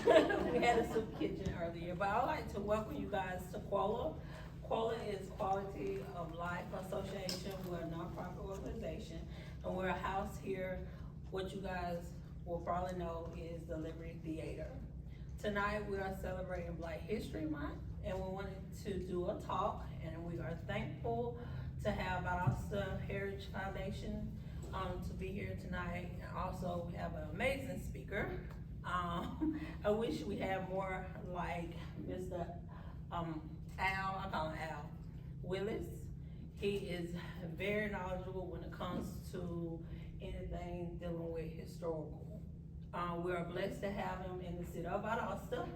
We had a soup kitchen earlier, but I'd like to welcome you guys to QUOLA. QUOLA is Quality of Life Association. We're a nonprofit organization, and we're a house here. What you guys will probably know is the Liberty Theater. Tonight we are celebrating Black History Month, and we wanted to do a talk, and we are thankful to have Valdosta Heritage Foundation to be here tonight. And also we have an amazing speaker. I wish we had more like Mr. Al, I call him Al Willis. He is very knowledgeable when it comes to anything dealing with historical. We are blessed to have him in the city of Valdosta,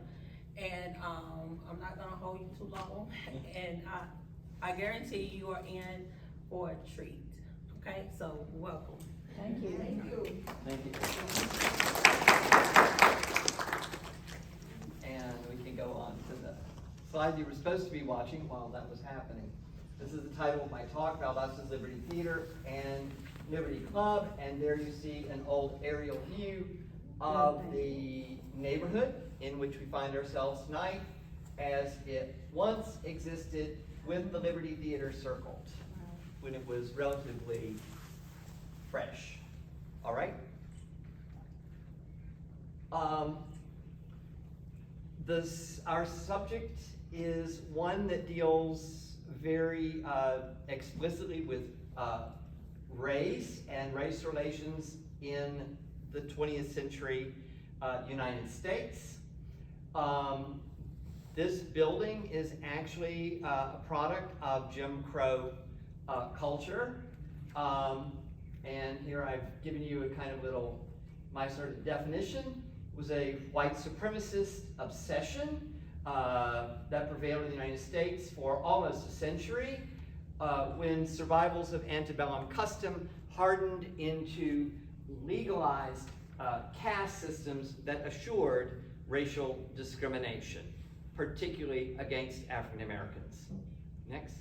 and I'm not gonna hold you too long, and I guarantee you are in for a treat. Okay, so welcome. Thank you. Thank you. Thank you. And we can go on to the slide you were supposed to be watching while that was happening. This is the title of my talk, Valdosta's Liberty Theater and Liberty Club, and there you see an old aerial view of the neighborhood in which we find ourselves tonight as it once existed with the Liberty Theater circled when it was relatively fresh. All right? Our subject is one that deals very explicitly with race and race relations in the 20th century United States. This building is actually a product of Jim Crow culture. And here I've given you a kind of little, my sort of definition. It was a white supremacist obsession that prevailed in the United States for almost a century when survivals of antebellum custom hardened into legalized caste systems that assured racial discrimination, particularly against African Americans. Next.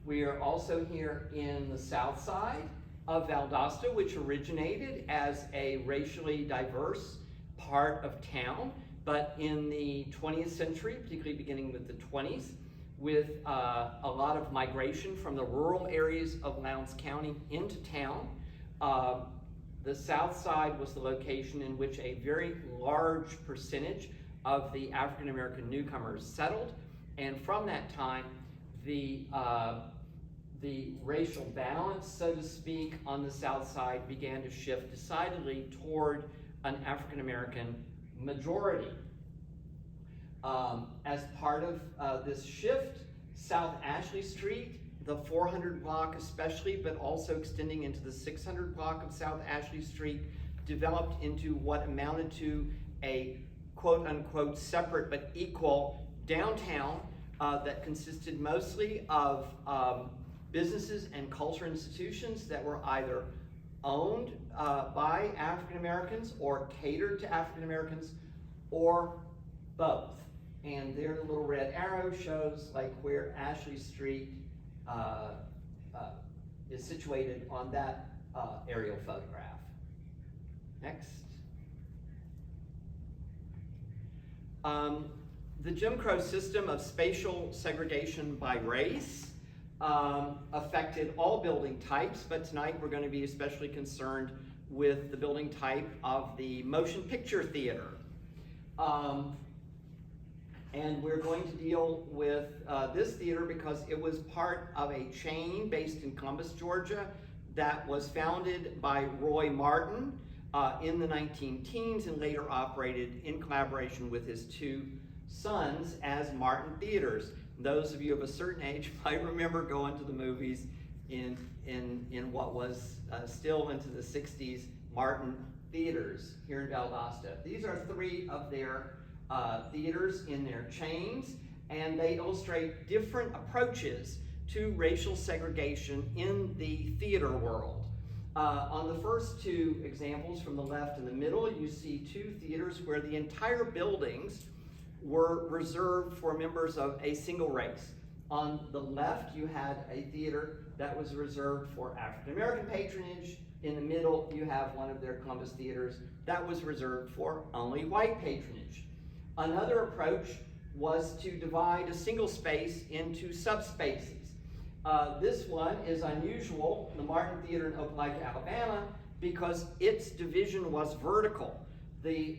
We are also here in the south side of Valdosta, which originated as a racially diverse part of town, but in the 20th century, particularly beginning with the 20s, with a lot of migration from the rural areas of Lowndes County into town. The south side was the location in which a very large percentage of the African American newcomers settled, and from that time, the racial balance, so to speak, on the south side began to shift decidedly toward an African American majority. As part of this shift, South Ashley Street, the 400 block especially, but also extending into the 600 block of South Ashley Street, developed into what amounted to a quote-unquote separate but equal downtown that consisted mostly of businesses and culture institutions that were either owned by African Americans or catered to African Americans, or both. And there the little red arrow shows like where Ashley Street is situated on that aerial photograph. Next. The Jim Crow system of spatial segregation by race affected all building types, but tonight we're going to be especially concerned with the building type of the motion picture theater. And we're going to deal with this theater because it was part of a chain based in Columbus, Georgia, that was founded by Roy Martin in the 19-teens and later operated in collaboration with his two sons as Martin Theaters. Those of you of a certain age might remember going to the movies in what was still into the 60s Martin Theaters here in Valdosta. These are three of their theaters in their chains, and they illustrate different approaches to racial segregation in the theater world. On the first two examples from the left and the middle, you see two theaters where the entire buildings were reserved for members of a single race. On the left, you had a theater that was reserved for African American patronage. In the middle, you have one of their Columbus theaters that was reserved for only white patronage. Another approach was to divide a single space into subspaces. This one is unusual, the Martin Theater in Opelika, Alabama, because its division was vertical. The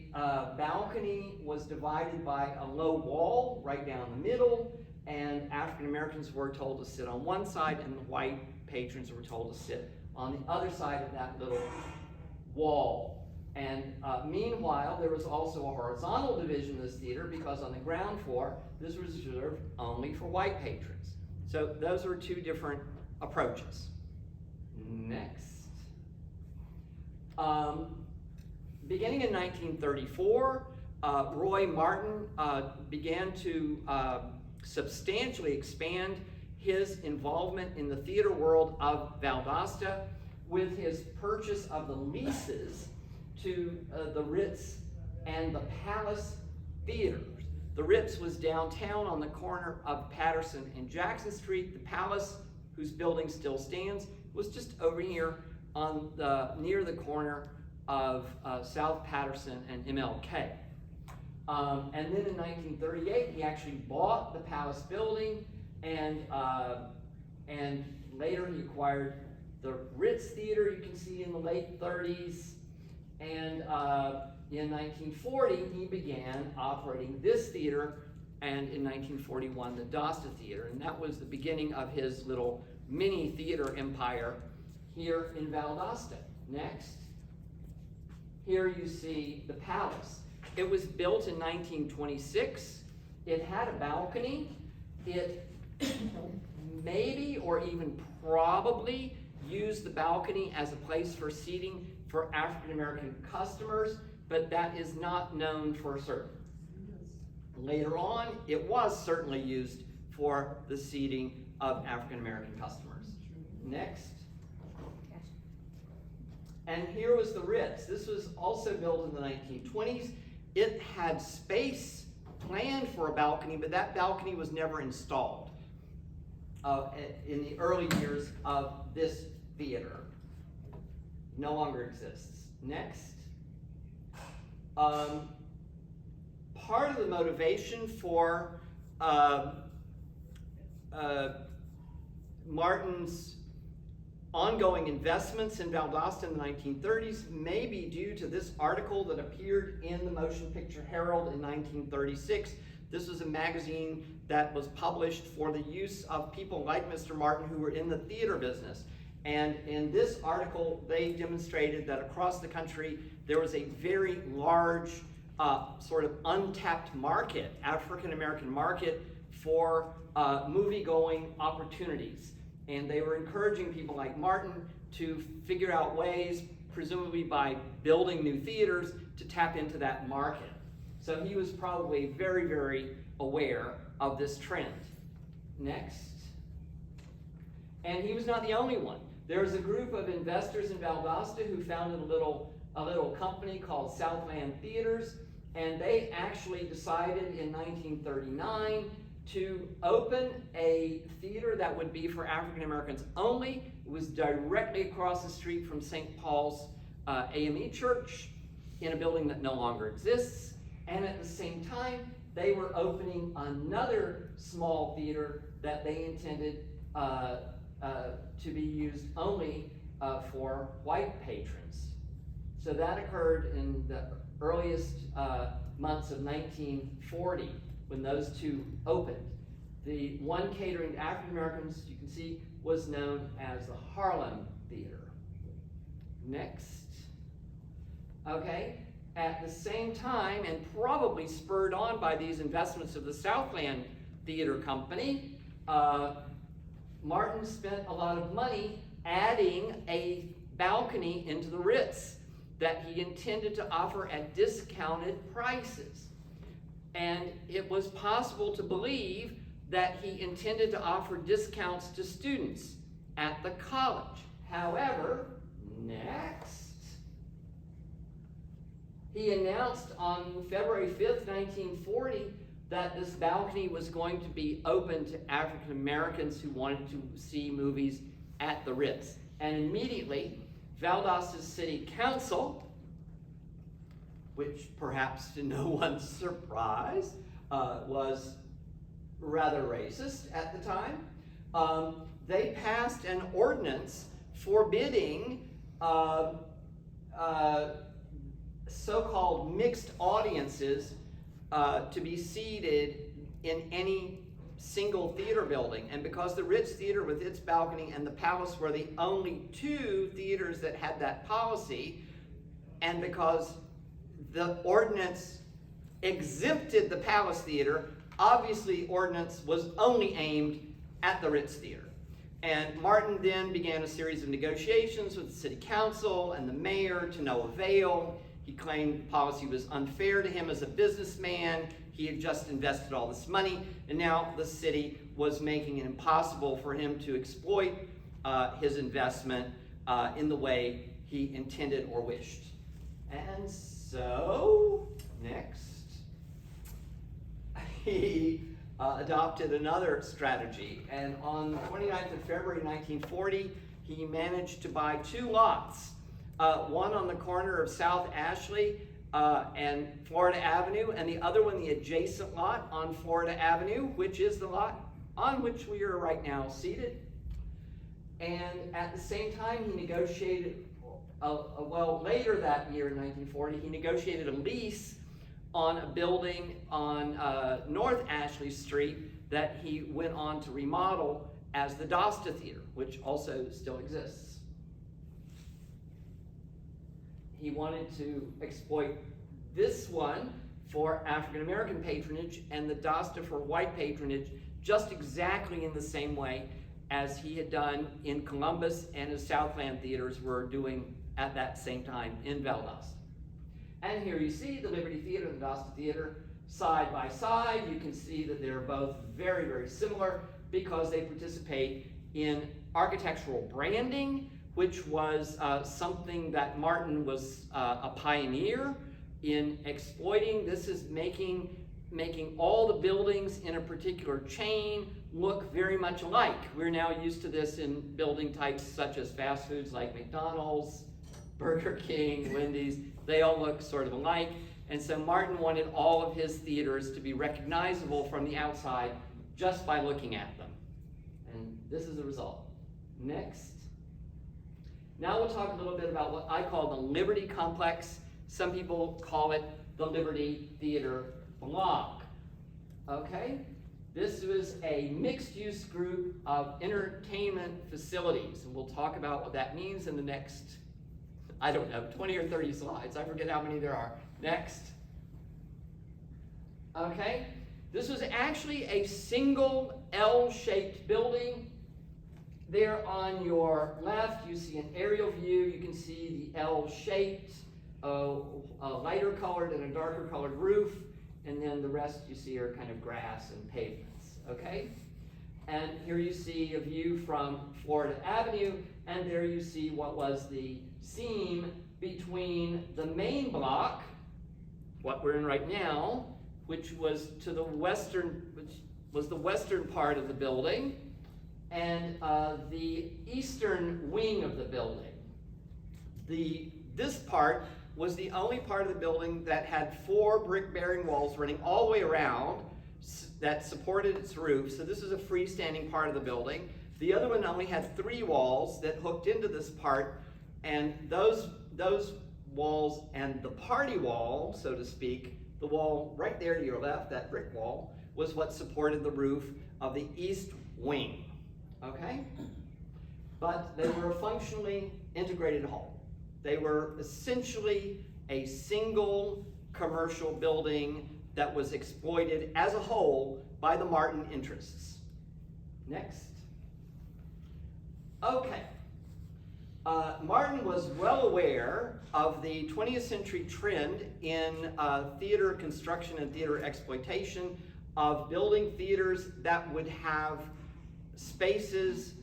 balcony was divided by a low wall right down the middle, and African Americans were told to sit on one side, and the white patrons were told to sit on the other side of that little wall. And meanwhile, there was also a horizontal division of this theater, because on the ground floor, this was reserved only for white patrons. So those were two different approaches. Next. Beginning in 1934, Roy Martin began to substantially expand his involvement in the theater world of Valdosta with his purchase of the leases to the Ritz and the Palace Theaters. The Ritz was downtown on the corner of Patterson and Jackson Street. The Palace, whose building still stands, was just over here on near the corner of South Patterson and MLK. And then in 1938, he actually bought the Palace building, and later he acquired the Ritz Theater, you can see in the late 30s. And in 1940, he began operating this theater, and in 1941, the Dosta Theater. And that was the beginning of his little mini theater empire here in Valdosta. Next. Here you see the Palace. It was built in 1926. It had a balcony. It maybe or even probably used the balcony as a place for seating for African American customers, but that is not known for certain. Later on, it was certainly used for the seating of African American customers. Next. And here was the Ritz. This was also built in the 1920s. It had space planned for a balcony, but that balcony was never installed in the early years of this theater. No longer exists. Next. Part of the motivation for Martin's ongoing investments in Valdosta in the 1930s may be due to this article that appeared in the Motion Picture Herald in 1936. This was a magazine that was published for the use of people like Mr. Martin who were in the theater business. And in this article, they demonstrated that across the country, there was a very large sort of untapped market, African American market, for movie-going opportunities. And they were encouraging people like Martin to figure out ways, presumably by building new theaters, to tap into that market. So he was probably very, very aware of this trend. Next. And he was not the only one. There was a group of investors in Valdosta who founded a little company called Southland Theaters, and they actually decided in 1939 to open a theater that would be for African Americans only. It was directly across the street from St. Paul's AME Church in a building that no longer exists. And at the same time, they were opening another small theater that they intended to be used only for white patrons. So that occurred in the earliest months of 1940 when those two opened. The one catering to African Americans, you can see, was known as the Harlem Theater. Next. Okay. At the same time, and probably spurred on by these investments of the Southland Theater Company, Martin spent a lot of money adding a balcony into the Ritz that he intended to offer at discounted prices. And it was possible to believe that he intended to offer discounts to students at the college. However, next, he announced on February 5th, 1940, that this balcony was going to be open to African Americans who wanted to see movies at the Ritz. And immediately, Valdosta's city council, which perhaps to no one's surprise was rather racist at the time, they passed an ordinance forbidding so-called mixed audiences to be seated in any single theater building. And because the Ritz Theater with its balcony and the Palace were the only two theaters that had that policy, and because the ordinance exempted the Palace Theater, obviously ordinance was only aimed at the Ritz Theater. And Martin then began a series of negotiations with the city council and the mayor to no avail. He claimed the policy was unfair to him as a businessman. He had just invested all this money, and now the city was making it impossible for him to exploit his investment in the way he intended or wished. And so, next, he adopted another strategy, and on the 29th of February 1940, he managed to buy two lots, one on the corner of South Ashley and Florida Avenue, and the other one, the adjacent lot on Florida Avenue, which is the lot on which we are right now seated. And at the same time, he negotiated, well, later that year in 1940, he negotiated a lease on a building on North Ashley Street that he went on to remodel as the Dosta Theater, which also still exists. He wanted to exploit this one for African American patronage and the Dosta for white patronage, just exactly in the same way as he had done in Columbus and his Southland theaters were doing at that same time in Valdosta. And here you see the Liberty Theater and the Dosta Theater side by side. You can see that they're both very, very similar because they participate in architectural branding, which was something that Martin was a pioneer in exploiting. This is making all the buildings in a particular chain look very much alike. We're now used to this in building types such as fast foods like McDonald's, Burger King, Wendy's. They all look sort of alike. And so Martin wanted all of his theaters to be recognizable from the outside just by looking at them. And this is the result. Next. Now we'll talk a little bit about what I call the Liberty Complex. Some people call it the Liberty Theater Block. Okay? This was a mixed-use group of entertainment facilities, and we'll talk about what that means in the next, I don't know, 20 or 30 slides. I forget how many there are. Next. Okay? This was actually a single L-shaped building. There on your left, you see an aerial view. You can see the L-shaped, a lighter colored and a darker colored roof, and then the rest you see are kind of grass and pavements, okay? And here you see a view from Florida Avenue, and there you see what was the seam between the main block, what we're in right now, which was to the western, which was the western part of the building, and the eastern wing of the building. This part was the only part of the building that had 4 brick-bearing walls running all the way around that supported its roof. So this is a freestanding part of the building. The other one only had 3 walls that hooked into this part, and those walls and the party wall, so to speak, the wall right there to your left, that brick wall, was what supported the roof of the east wing. Okay? But they were a functionally integrated whole. They were essentially a single commercial building that was exploited as a whole by the Martin interests. Next. Okay. Martin was well aware of the 20th century trend in theater construction and theater exploitation of building theaters that would have spaces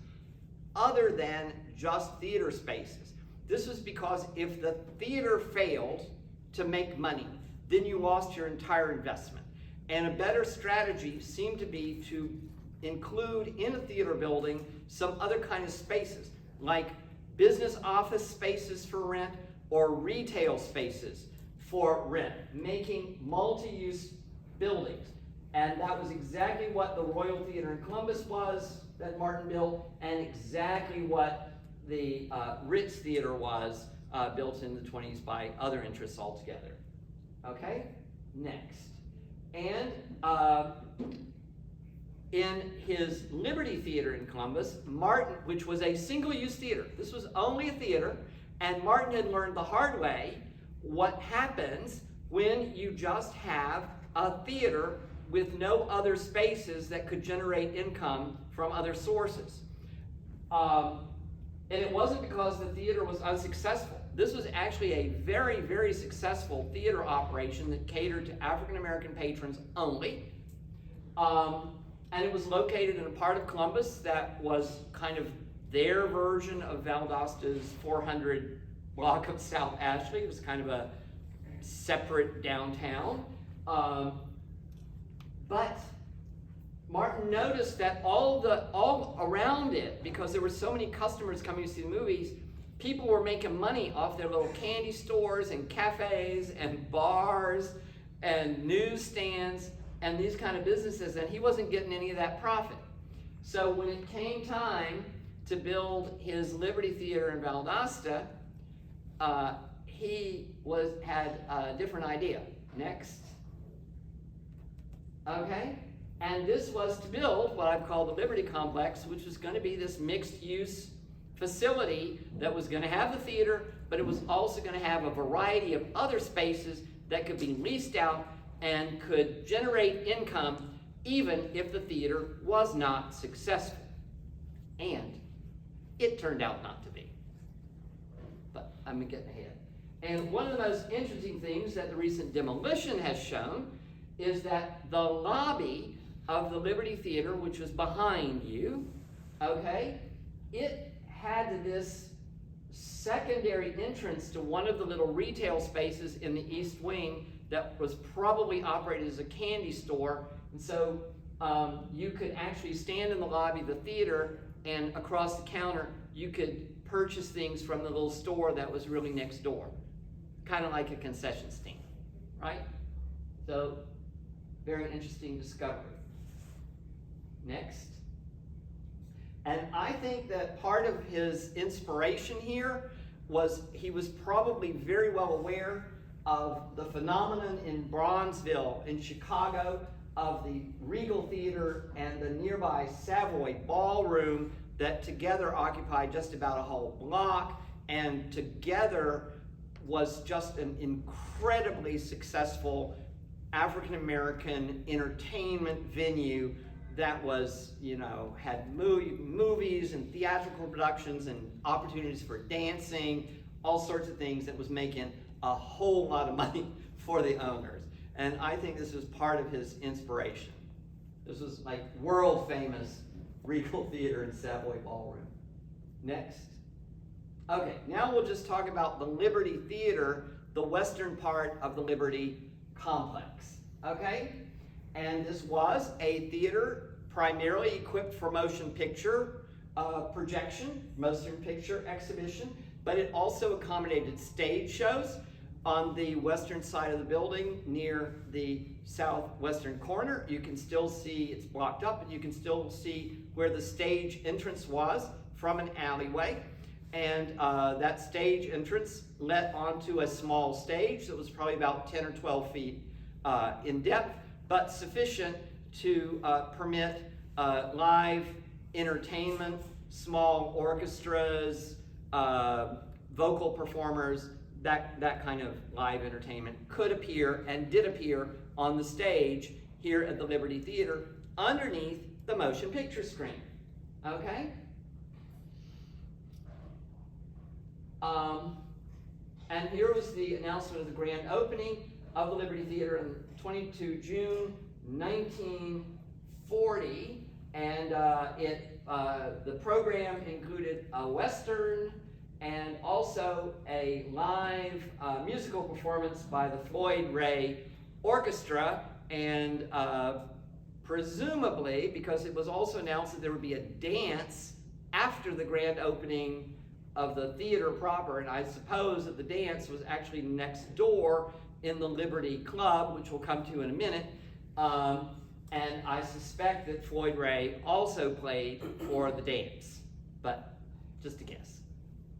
other than just theater spaces. This was because if the theater failed to make money, then you lost your entire investment. And a better strategy seemed to be to include in a theater building some other kind of spaces, like business office spaces for rent or retail spaces for rent, making multi-use buildings. And that was exactly what the Royal Theater in Columbus was that Martin built, and exactly what the Ritz Theater was built in the 20s by other interests altogether. Okay, next. And in his Liberty Theater in Columbus, Martin, which was a single-use theater, this was only a theater, and Martin had learned the hard way what happens when you just have a theater with no other spaces that could generate income from other sources. And it wasn't because the theater was unsuccessful. This was actually a very, very successful theater operation that catered to African American patrons only. And it was located in a part of Columbus that was kind of their version of Valdosta's 400 block of South Ashley. It was kind of a separate downtown. But Martin noticed that all around it, because there were so many customers coming to see the movies, people were making money off their little candy stores and cafes and bars and newsstands and these kind of businesses, and he wasn't getting any of that profit. So when it came time to build his Liberty Theater in Valdosta, he had a different idea. Next. Okay, and this was to build what I've called the Liberty Complex, which was going to be this mixed-use facility that was going to have the theater, but it was also going to have a variety of other spaces that could be leased out and could generate income even if the theater was not successful. And it turned out not to be. But I'm getting ahead. And one of the most interesting things that the recent demolition has shown is that the lobby of the Liberty Theater, which was behind you, okay, it had this secondary entrance to one of the little retail spaces in the east wing that was probably operated as a candy store. And so you could actually stand in the lobby of the theater, and across the counter you could purchase things from the little store that was really next door. Kind of like a concession stand, right? So, very interesting discovery. Next. And I think that part of his inspiration here was he was probably very well aware of the phenomenon in Bronzeville in Chicago of the Regal Theater and the nearby Savoy Ballroom that together occupied just about a whole block, and together was just an incredibly successful African American entertainment venue that was, had movies and theatrical productions and opportunities for dancing, all sorts of things that was making a whole lot of money for the owners. And I think this was part of his inspiration. This was like world famous Regal Theater and Savoy Ballroom. Next. Okay, now we'll just talk about the Liberty Theater, the western part of the Liberty Complex. Okay? And this was a theater primarily equipped for motion picture projection, motion picture exhibition, but it also accommodated stage shows on the western side of the building near the southwestern corner. You can still see, it's blocked up, but you can still see where the stage entrance was from an alleyway. And that stage entrance led onto a small stage that was probably about 10 or 12 feet in depth, but sufficient to permit live entertainment, small orchestras, vocal performers, that kind of live entertainment could appear and did appear on the stage here at the Liberty Theater underneath the motion picture screen. Okay? And here was the announcement of the grand opening of the Liberty Theater on 22 June 1940, and the program included a Western and also a live musical performance by the Floyd Ray Orchestra, and presumably, because it was also announced that there would be a dance after the grand opening of the theater proper, and I suppose that the dance was actually next door in the Liberty Club, which we'll come to in a minute. And I suspect that Floyd Ray also played for the dance, but just a guess.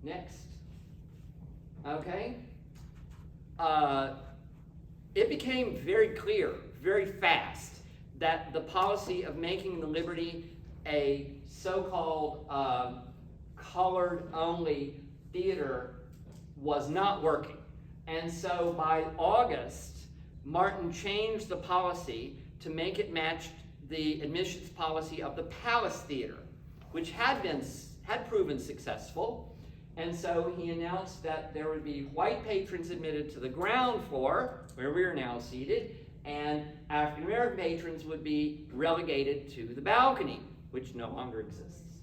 Next. Okay. It became very clear, very fast, that the policy of making the Liberty a so-called colored-only theater was not working. And so by August, Martin changed the policy to make it match the admissions policy of the Palace Theater, which had proven successful. And so he announced that there would be white patrons admitted to the ground floor, where we are now seated, and African American patrons would be relegated to the balcony, which no longer exists.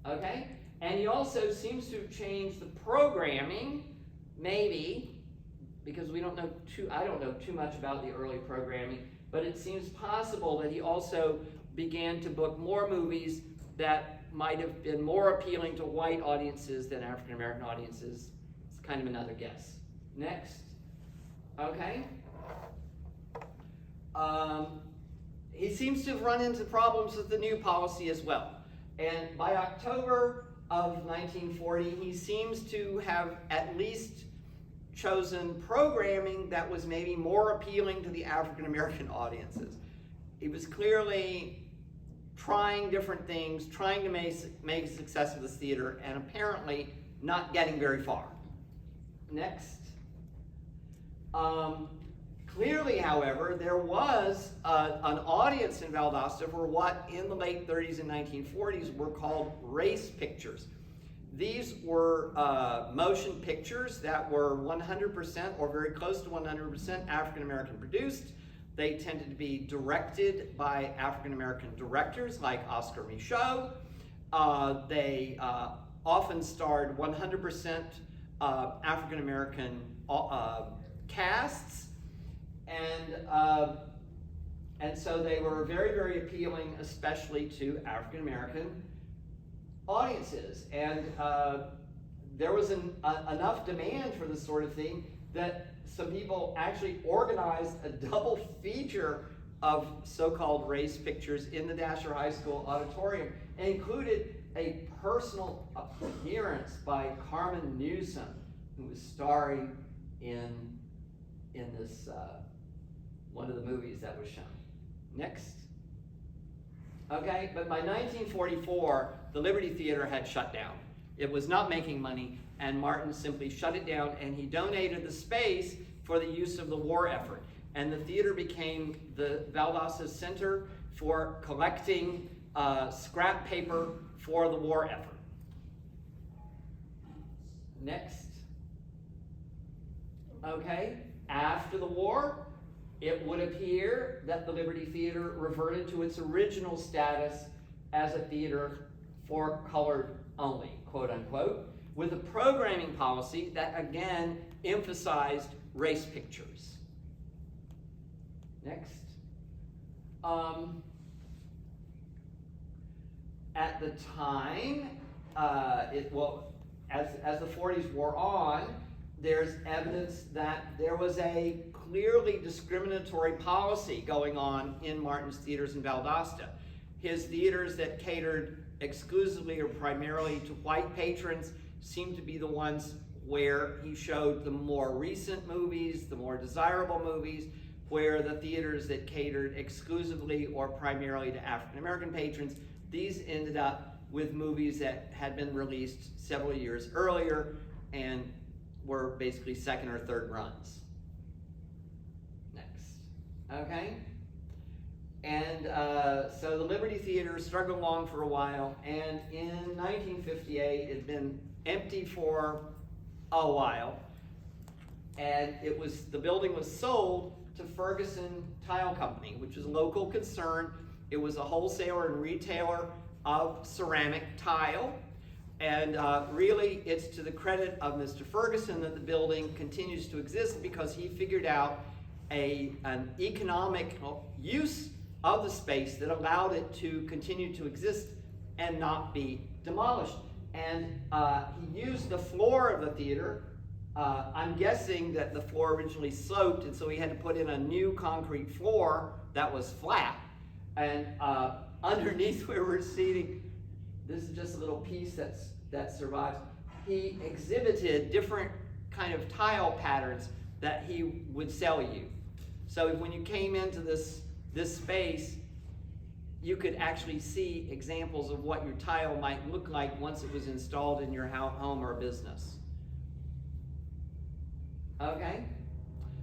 Okay? And he also seems to have changed the programming, maybe, because I don't know too much about the early programming, but it seems possible that he also began to book more movies that might have been more appealing to white audiences than African American audiences. It's kind of another guess. Next. Okay. He seems to have run into problems with the new policy as well. And by October of 1940, he seems to have at least chosen programming that was maybe more appealing to the African American audiences. He was clearly trying different things, trying to make a success of this theater, and apparently not getting very far. Next. Clearly, however, there was an audience in Valdosta for what in the late 30s and 1940s were called race pictures. These were motion pictures that were 100% or very close to 100% African American produced. They tended to be directed by African American directors like Oscar Michaud. They often starred 100% African American casts, and so they were very, very appealing, especially to African American audiences. And there was enough demand for this sort of thing that some people actually organized a double feature of so-called race pictures in the Dasher High School auditorium, and included a personal appearance by Carmen Newsom, who was starring in this one of the movies that was shown. Next. Okay, but by 1944, the Liberty Theater had shut down. It was not making money, and Martin simply shut it down, and he donated the space for the use of the war effort. And the theater became the Valdosta Center for collecting scrap paper for the war effort. Next. Okay, after the war, it would appear that the Liberty Theater reverted to its original status as a theater for colored only, quote unquote, with a programming policy that again emphasized race pictures. Next. At the time, as the 40s wore on, there's evidence that there was a clearly discriminatory policy going on in Martin's theaters in Valdosta. His theaters that catered exclusively or primarily to white patrons seemed to be the ones where he showed the more recent movies, the more desirable movies, where the theaters that catered exclusively or primarily to African American patrons, these ended up with movies that had been released several years earlier and were basically second or third runs. Next. Okay? And so the Liberty Theater struggled along for a while, and in 1958 it had been empty for a while, and the building was sold to Ferguson Tile Company, which is a local concern. It was a wholesaler and retailer of ceramic tile, and really it's to the credit of Mr. Ferguson that the building continues to exist, because he figured out an economic use of the space that allowed it to continue to exist and not be demolished. And he used the floor of the theater. I'm guessing that the floor originally sloped, and so he had to put in a new concrete floor that was flat. And underneath where we're seating, this is just a little piece that survives. He exhibited different kind of tile patterns that he would sell you. So when you came into this space, you could actually see examples of what your tile might look like once it was installed in your home or business. Okay?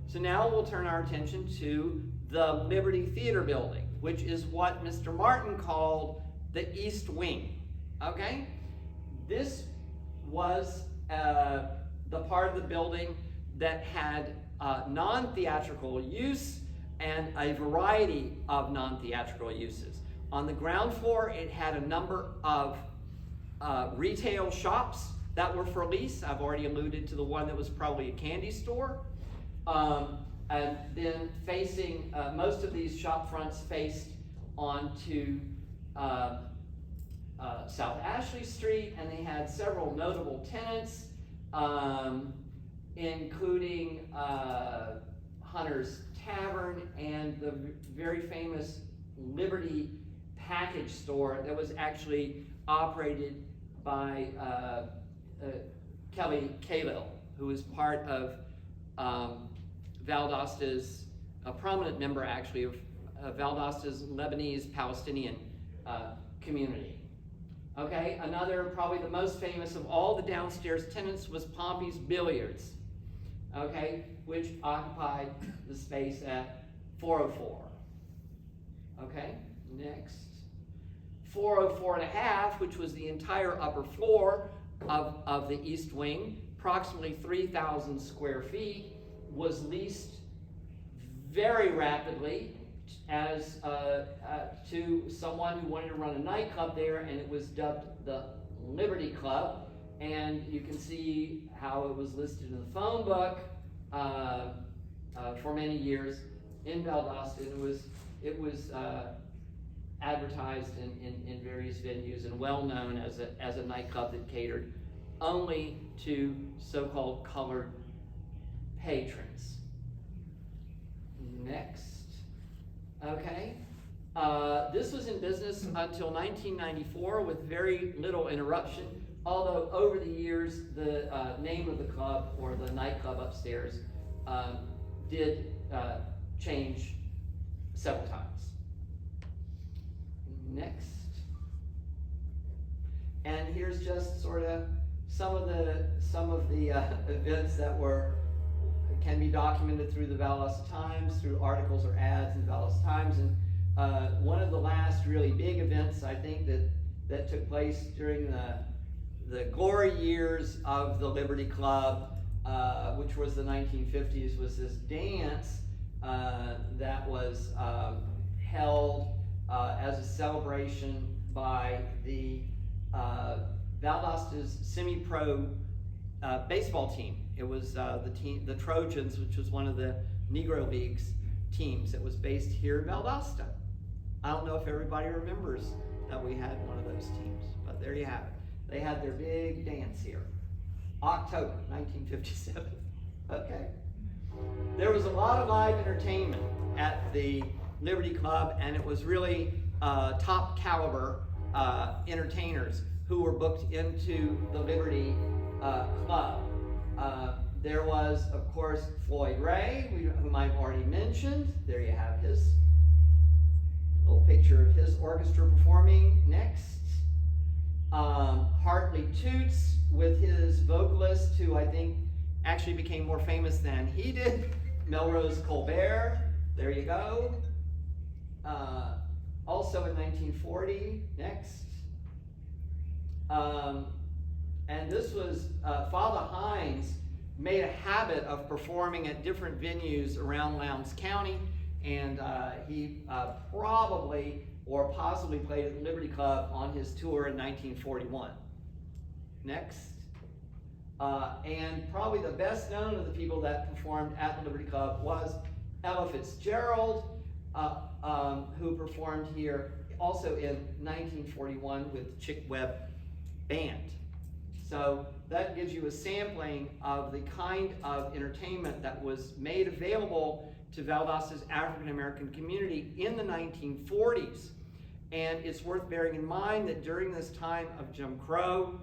So now we'll turn our attention to the Liberty Theater building, which is what Mr. Martin called the East Wing. Okay? This was the part of the building that had non-theatrical use and a variety of non-theatrical uses. On the ground floor, it had a number of retail shops that were for lease. I've already alluded to the one that was probably a candy store. And then facing, most of these shop fronts faced onto South Ashley Street, and they had several notable tenants, including Hunter's Tavern and the very famous Liberty package store that was actually operated by Kelly Kalil, who was part of Valdosta's, a prominent member actually of Valdosta's Lebanese Palestinian community. Okay, another, probably the most famous of all the downstairs tenants was Pompey's Billiards, okay, which occupied the space at 404. Okay, next. 404 and a half, which was the entire upper floor of the East Wing, approximately 3,000 square feet, was leased very rapidly as to someone who wanted to run a nightclub there, and it was dubbed the Liberty Club. And you can see how it was listed in the phone book for many years in Valdosta. It was advertised in various venues and well known as a nightclub that catered only to so-called colored patrons. Next. Okay. This was in business until 1994 with very little interruption, although over the years the name of the club, or the nightclub upstairs, did change several times. Next. And here's just sort of some of the events that can be documented through the Valdosta Times, through articles or ads in the Valdosta Times. And one of the last really big events, I think, that took place during the glory years of the Liberty Club, which was the 1950s, was this dance that was held as a celebration by the Valdosta's semi-pro baseball team. It was the Trojans, which was one of the Negro League's teams that was based here in Valdosta. I don't know if everybody remembers that we had one of those teams, but there you have it. They had their big dance here, October 1957. Okay. There was a lot of live entertainment at the Liberty Club, and it was really top caliber entertainers who were booked into the Liberty Club. There was, of course, Floyd Ray, whom I've already mentioned. There you have his little picture of his orchestra performing. Next. Hartley Toots with his vocalist, who I think actually became more famous than he did, Melrose Colbert. There you go. Also in 1940. Next. And this was Father Hines made a habit of performing at different venues around Lowndes County, and he probably or possibly played at the Liberty Club on his tour in 1941. Next. And probably the best known of the people that performed at the Liberty Club was Ella Fitzgerald, who performed here also in 1941 with Chick Webb Band. So that gives you a sampling of the kind of entertainment that was made available to Valdosta's African American community in the 1940s. And it's worth bearing in mind that during this time of Jim Crow,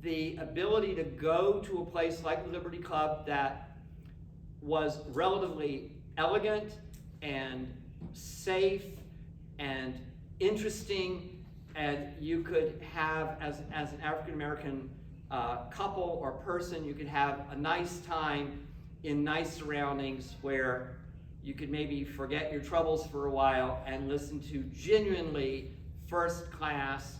the ability to go to a place like the Liberty Club that was relatively elegant and safe and interesting, and you could have, as an African American couple or person, you could have a nice time in nice surroundings where you could maybe forget your troubles for a while and listen to genuinely first-class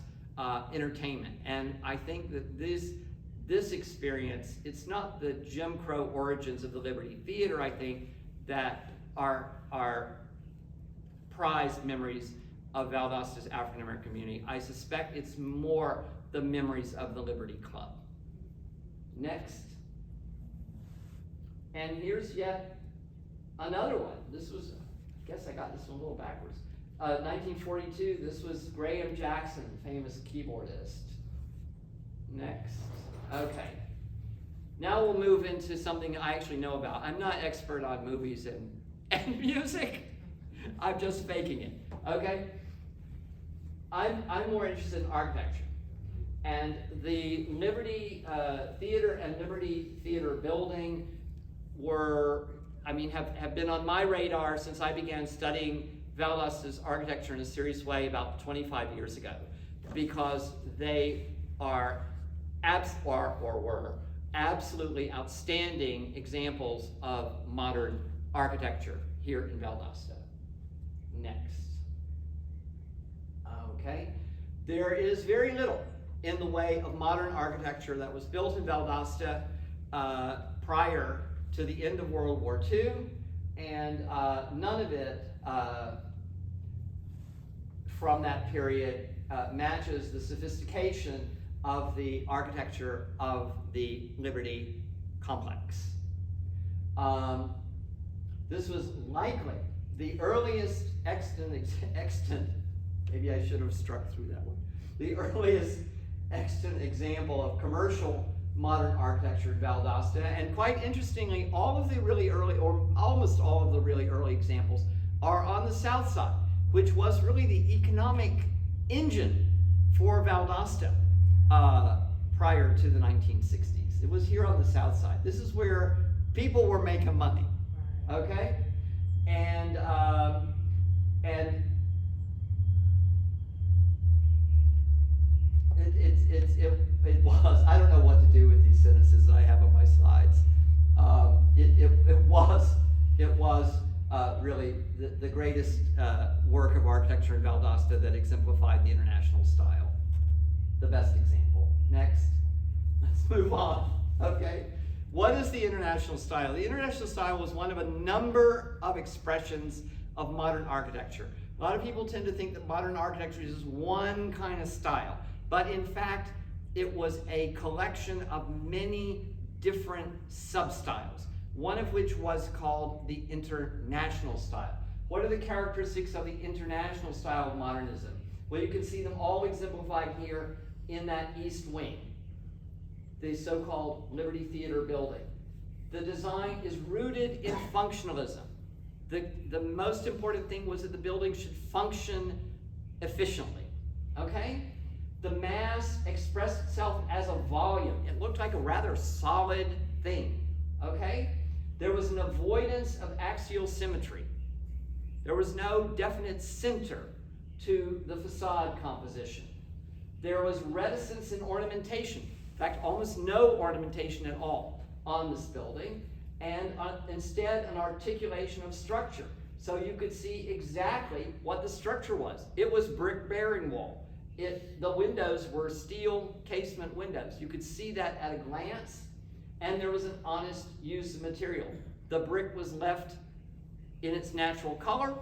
entertainment. And I think that this experience, it's not the Jim Crow origins of the Liberty Theater, I think, that are prized memories of Valdosta's African American community. I suspect it's more the memories of the Liberty Club. Next. And here's yet another one. This was, I guess I got this one a little backwards. 1942, this was Graham Jackson, famous keyboardist. Next. Okay. Now we'll move into something I actually know about. I'm not expert on movies and music. I'm just faking it. Okay? I'm more interested in architecture. And the Liberty Theater and Liberty Theater building have been on my radar since I began studying Valdosta's architecture in a serious way about 25 years ago, because they were absolutely outstanding examples of modern architecture here in Valdosta. Next. Okay. There is very little in the way of modern architecture that was built in Valdosta prior to the end of World War II, and none of it from that period matches the sophistication of the architecture of the Liberty complex. This was likely the earliest extant, maybe I should have struck through that one, the earliest extant example of commercial modern architecture in Valdosta. And quite interestingly, all of the really early, or almost all of the really early examples are on the south side, which was really the economic engine for Valdosta prior to the 1960s. It was here on the south side. This is where people were making money, okay? And it was, I don't know what to do with these sentences that I have on my slides. It was really the greatest work of architecture in Valdosta that exemplified the international style. The best example. Next. Let's move on. Okay. What is the international style? The international style was one of a number of expressions of modern architecture. A lot of people tend to think that modern architecture is one kind of style, but in fact, it was a collection of many different sub-styles, one of which was called the international style. What are the characteristics of the international style of modernism? Well, you can see them all exemplified here in that east wing, the so-called Liberty Theater building. The design is rooted in functionalism. The most important thing was that the building should function efficiently, okay? The mass expressed itself as a volume. It looked like a rather solid thing, okay? There was an avoidance of axial symmetry. There was no definite center to the facade composition. There was reticence in ornamentation. In fact, almost no ornamentation at all on this building, and instead an articulation of structure. So you could see exactly what the structure was. It was brick bearing wall. The windows were steel casement windows. You could see that at a glance, and there was an honest use of material. The brick was left in its natural color.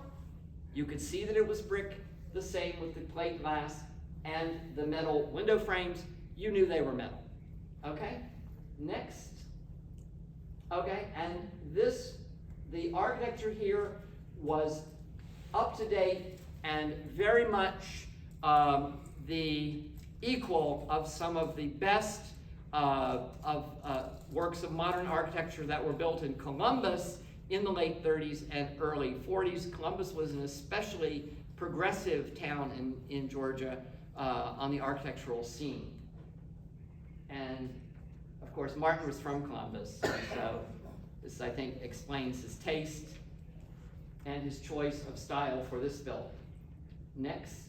You could see that it was brick, the same with the plate glass and the metal window frames. You knew they were metal. Okay, next. Okay, and the architecture here was up to date and very much the equal of some of the best works of modern architecture that were built in Columbus in the late 30s and early 40s. Columbus was an especially progressive town in Georgia on the architectural scene. And of course, Martin was from Columbus, so this, I think, explains his taste and his choice of style for this building. Next.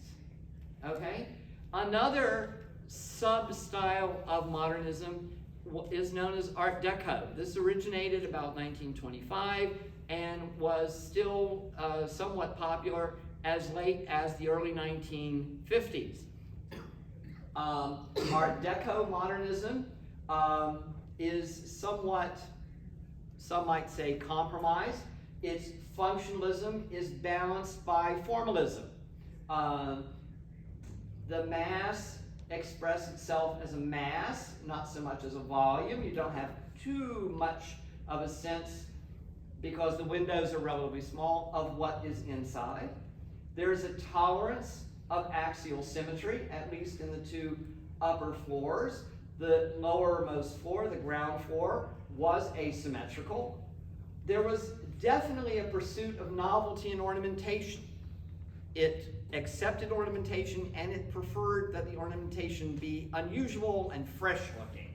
Okay. Another sub-style of modernism is known as Art Deco. This originated about 1925 and was still somewhat popular as late as the early 1950s. Art Deco modernism is somewhat, some might say, compromised. Its functionalism is balanced by formalism. The mass expresses itself as a mass, not so much as a volume. You don't have too much of a sense, because the windows are relatively small, of what is inside. There is a tolerance of axial symmetry, at least in the two upper floors. The lowermost floor, the ground floor, was asymmetrical. There was definitely a pursuit of novelty and ornamentation. It accepted ornamentation, and it preferred that the ornamentation be unusual and fresh looking.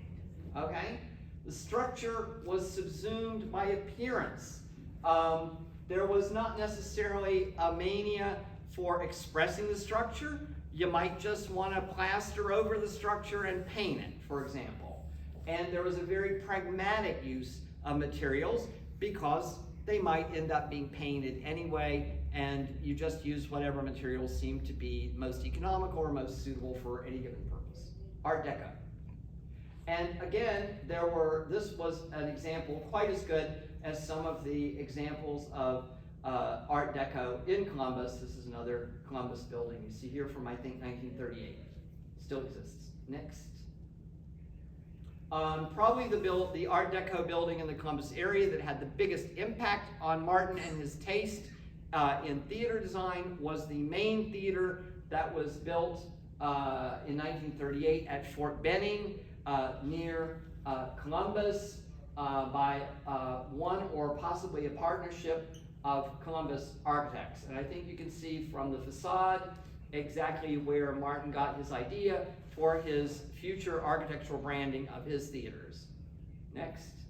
Okay? The structure was subsumed by appearance. There was not necessarily a mania for expressing the structure. You might just want to plaster over the structure and paint it, for example. And there was a very pragmatic use of materials, because they might end up being painted anyway, and you just use whatever materials seem to be most economical or most suitable for any given purpose. Art Deco. And again, this was an example quite as good as some of the examples of Art Deco in Columbus. This is another Columbus building. You see here from, I think, 1938. Still exists. Next. Probably the Art Deco building in the Columbus area that had the biggest impact on Martin and his taste in theater design was the main theater that was built in 1938 at Fort Benning near Columbus by one or possibly a partnership of Columbus architects. And I think you can see from the facade exactly where Martin got his idea for his future architectural branding of his theaters. Next.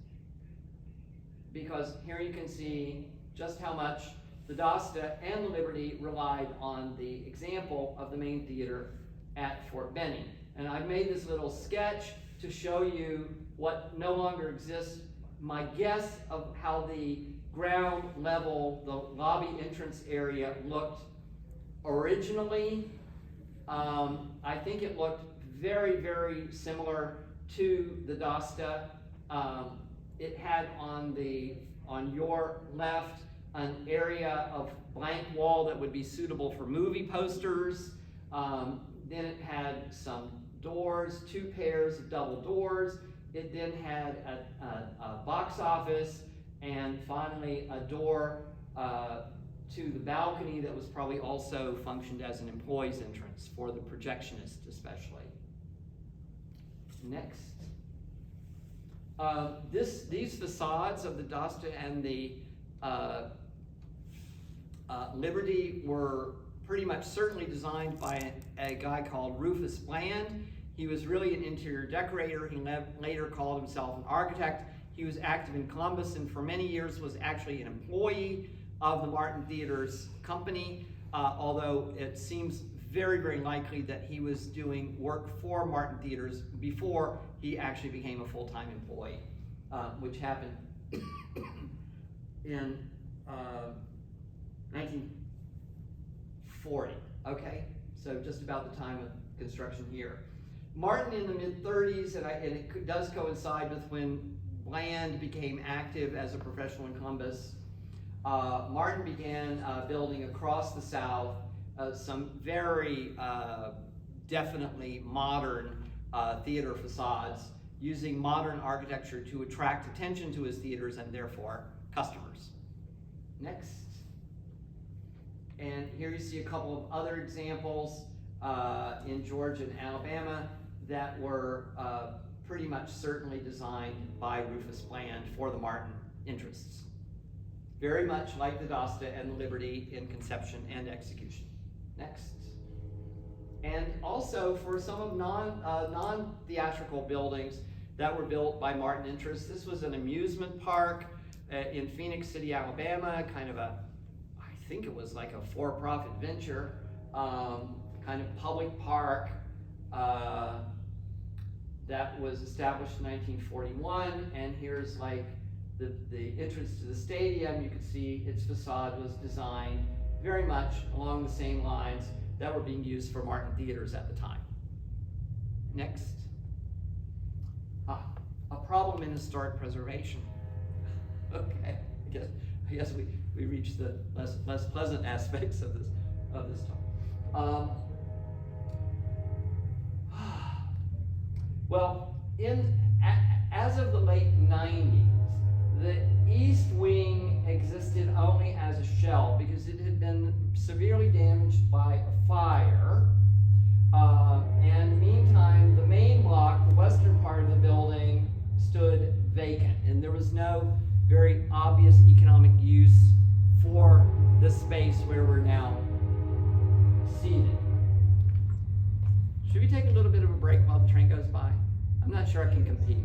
Because here you can see just how much the Valdosta and the Liberty relied on the example of the main theater at Fort Benning. And I've made this little sketch to show you what no longer exists, my guess of how the ground level, the lobby entrance area looked originally. I think it looked very, very similar to the Valdosta. It had on your left an area of blank wall that would be suitable for movie posters. Then it had some doors, 2 pairs of double doors. It then had a box office, and finally a door to the balcony that was probably also functioned as an employee's entrance for the projectionist especially. Next. These facades of the Valdosta and the Liberty were pretty much certainly designed by a guy called Rufus Bland. He was really an interior decorator. He later called himself an architect. He was active in Columbus, and for many years was actually an employee of the Martin Theatres company, although it seems very, very likely that he was doing work for Martin Theatres before he actually became a full-time employee, which happened in 1940, okay? So just about the time of construction here. Martin in the mid-30s, and it does coincide with when Bland became active as a professional in Columbus. Martin began building across the South some very definitely modern theater facades, using modern architecture to attract attention to his theaters and therefore customers. Next. And here you see a couple of other examples. in Georgia and Alabama that were pretty much certainly designed by Rufus Bland for the Martin interests. Very much like the Valdosta and the Liberty in conception and execution. Next. And also for some of non-theatrical buildings that were built by Martin interests. This was an amusement park in Phoenix City, Alabama, kind of a, I think it was like a for-profit venture, kind of public park that was established in 1941. And here's like the entrance to the stadium. You can see its facade was designed very much along the same lines that were being used for Martin theaters at the time. Next. A problem in historic preservation. Okay, I guess we reached the less pleasant aspects of this talk. Well, as of the late 90s, the East Wing existed only as a shell because it had been severely damaged by a fire. And meantime, the main block, the western part of the building, stood vacant, and there was no very obvious economic use for the space where we're now seated. Should we take a little bit of a break while the train goes by? I'm not sure I can compete.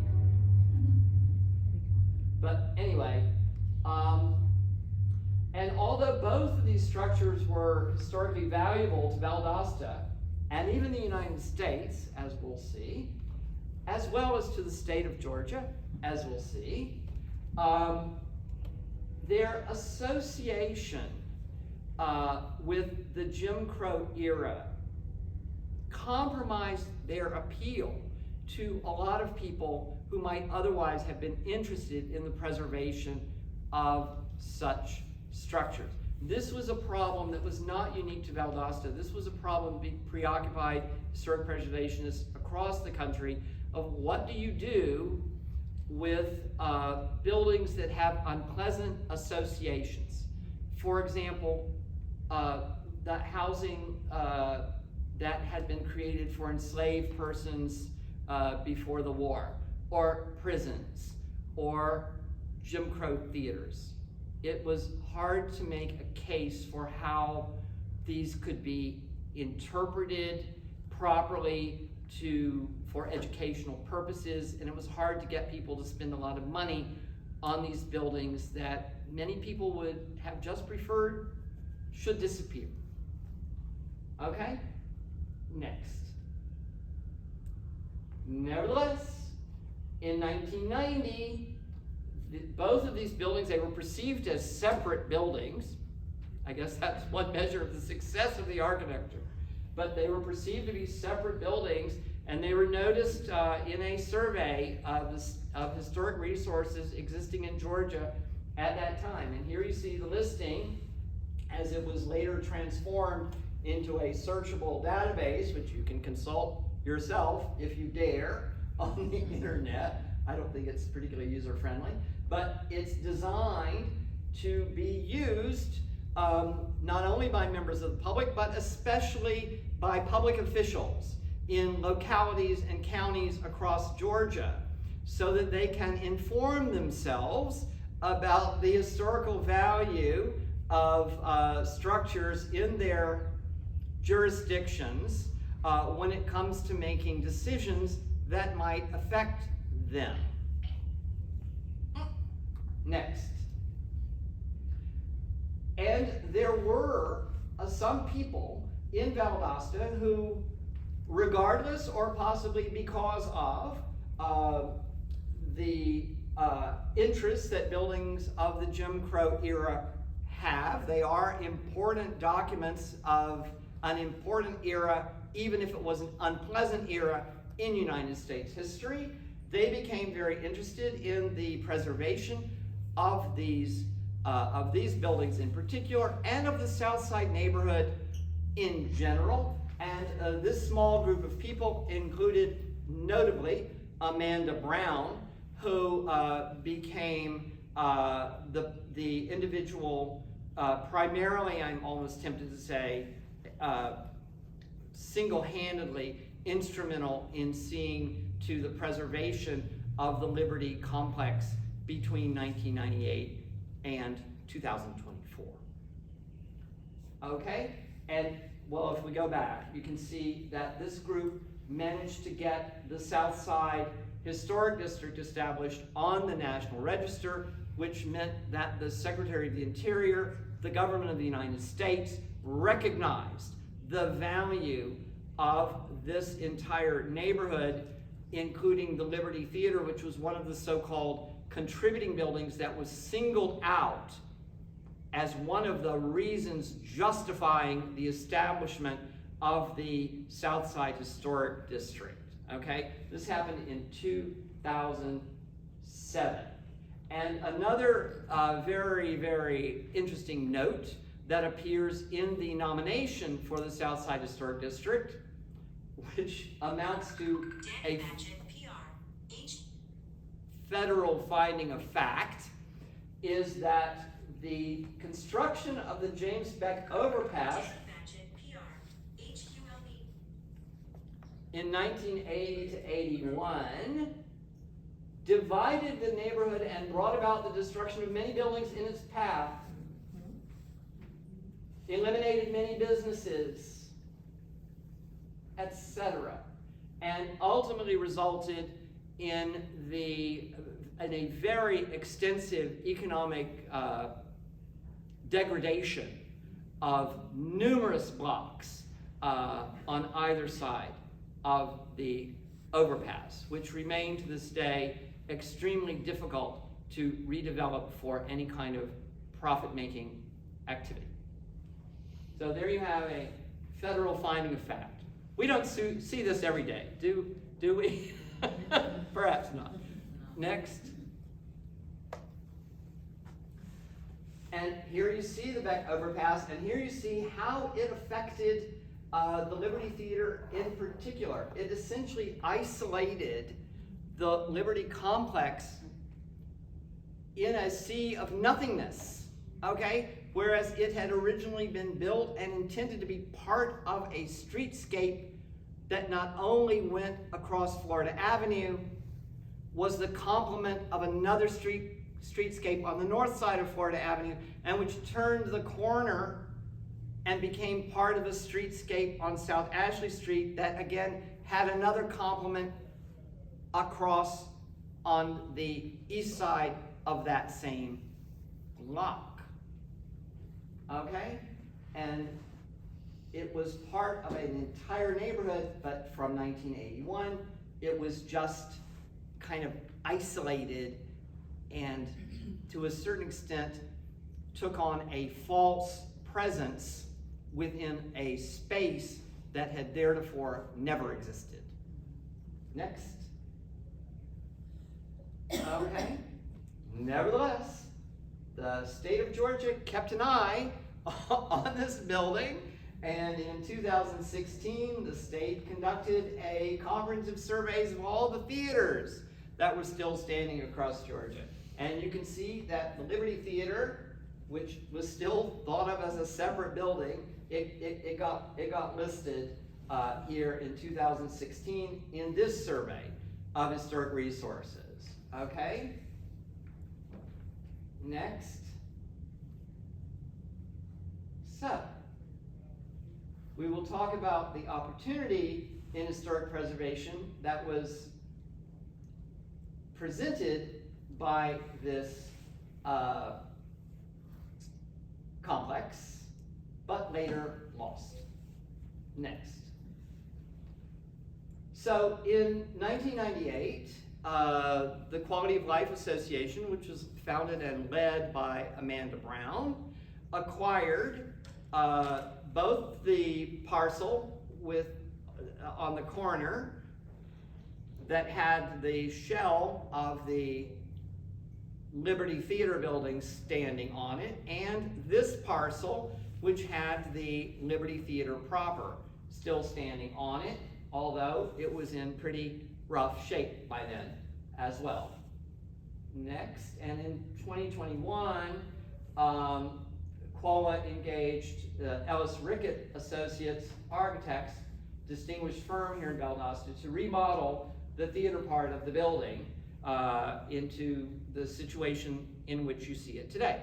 But anyway, and although both of these structures were historically valuable to Valdosta and even the United States, as we'll see, as well as to the state of Georgia, as we'll see, their association with the Jim Crow era compromised their appeal to a lot of people who might otherwise have been interested in the preservation of such structures. This was a problem that was not unique to Valdosta. This was a problem being preoccupied historic preservationists across the country of what do you do with buildings that have unpleasant associations. For example, the housing that had been created for enslaved persons before the war, or prisons, or Jim Crow theaters. It was hard to make a case for how these could be interpreted properly for educational purposes, and it was hard to get people to spend a lot of money on these buildings that many people would have just preferred should disappear. Okay? Next. Nevertheless, in 1990, both of these buildings, they were perceived as separate buildings. I guess that's one measure of the success of the architecture. But they were perceived to be separate buildings, and they were noticed in a survey of historic resources existing in Georgia at that time. And here you see the listing as it was later transformed into a searchable database, which you can consult yourself if you dare on the internet. I don't think it's particularly user-friendly, but it's designed to be used not only by members of the public, but especially by public officials in localities and counties across Georgia, so that they can inform themselves about the historical value of structures in their jurisdictions when it comes to making decisions that might affect them. Next. And there were some people in Valdosta who, regardless or possibly because of the interests that buildings of the Jim Crow era have, they are important documents of an important era, even if it was an unpleasant era in United States history. They became very interested in the preservation of these buildings in particular, and of the South Side neighborhood in general. And this small group of people included, notably, Amanda Brown, who became the individual, primarily, I'm almost tempted to say, single-handedly instrumental in seeing to the preservation of the Liberty complex between 1998 and 2024. Okay, and well, if we go back, you can see that this group managed to get the South Side Historic District established on the National Register, which meant that the Secretary of the Interior, the government of the United States, recognized the value of this entire neighborhood, including the Liberty Theater, which was one of the so-called contributing buildings that was singled out as one of the reasons justifying the establishment of the Southside Historic District. Okay, this happened in 2007. And another very, very interesting note that appears in the nomination for the Southside Historic District, which amounts to a federal finding of fact, is that the construction of the James Beck overpass in 1980 to 81 divided the neighborhood and brought about the destruction of many buildings in its path, eliminated many businesses, etc., and ultimately resulted in a very extensive economic degradation of numerous blocks on either side of the overpass, which remain to this day extremely difficult to redevelop for any kind of profit-making activity. So there you have a federal finding of fact. We don't see this every day, do we? Perhaps not. Next. And here you see the Beck overpass, and here you see how it affected the Liberty Theater in particular. It essentially isolated the Liberty complex in a sea of nothingness, okay? Whereas it had originally been built and intended to be part of a streetscape that not only went across Florida Avenue, was the complement of another streetscape on the north side of Florida Avenue, and which turned the corner and became part of a streetscape on South Ashley Street that again had another complement across on the east side of that same block. Okay? And it was part of an entire neighborhood, but from 1981, it was just kind of isolated and to a certain extent took on a false presence within a space that had theretofore never existed. Next. Okay. Nevertheless, the state of Georgia kept an eye on this building, and in 2016, the state conducted a comprehensive surveys of all the theaters that were still standing across Georgia. And you can see that the Liberty Theater, which was still thought of as a separate building, it got listed here in 2016 in this survey of historic resources. Okay? Next. So, we will talk about the opportunity in historic preservation that was presented by this complex, but later lost. Next. So in 1998, the Quality of Life Association, which was founded and led by Amanda Brown, acquired both the parcel on the corner that had the shell of the Liberty Theater building standing on it, and this parcel which had the Liberty Theater proper still standing on it, although it was in pretty rough shape by then as well. Next, and in 2021, QUOLA engaged Ellis Rickett Associates Architects distinguished firm here in Valdosta to remodel the theater part of the building into the situation in which you see it tonight.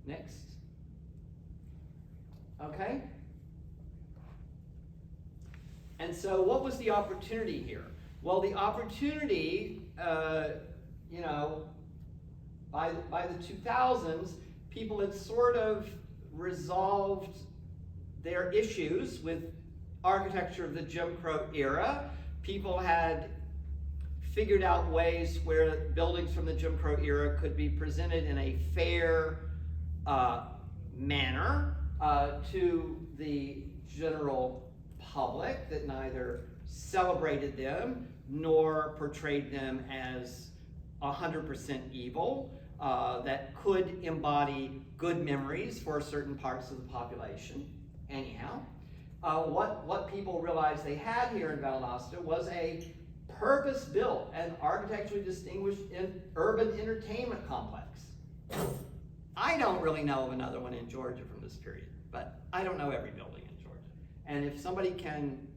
Next. Okay? And so what was the opportunity here? Well, the opportunity, you know, by the 2000s, people had sort of resolved their issues with architecture of the Jim Crow era. People had figured out ways where buildings from the Jim Crow era could be presented in a fair manner to the general public that neither celebrated them nor portrayed them as 100% evil, that could embody good memories for certain parts of the population. Anyhow, what people realized they had here in Valdosta was a purpose-built and architecturally distinguished urban entertainment complex. I don't really know of another one in Georgia from this period, but I don't know every building in Georgia. And if somebody can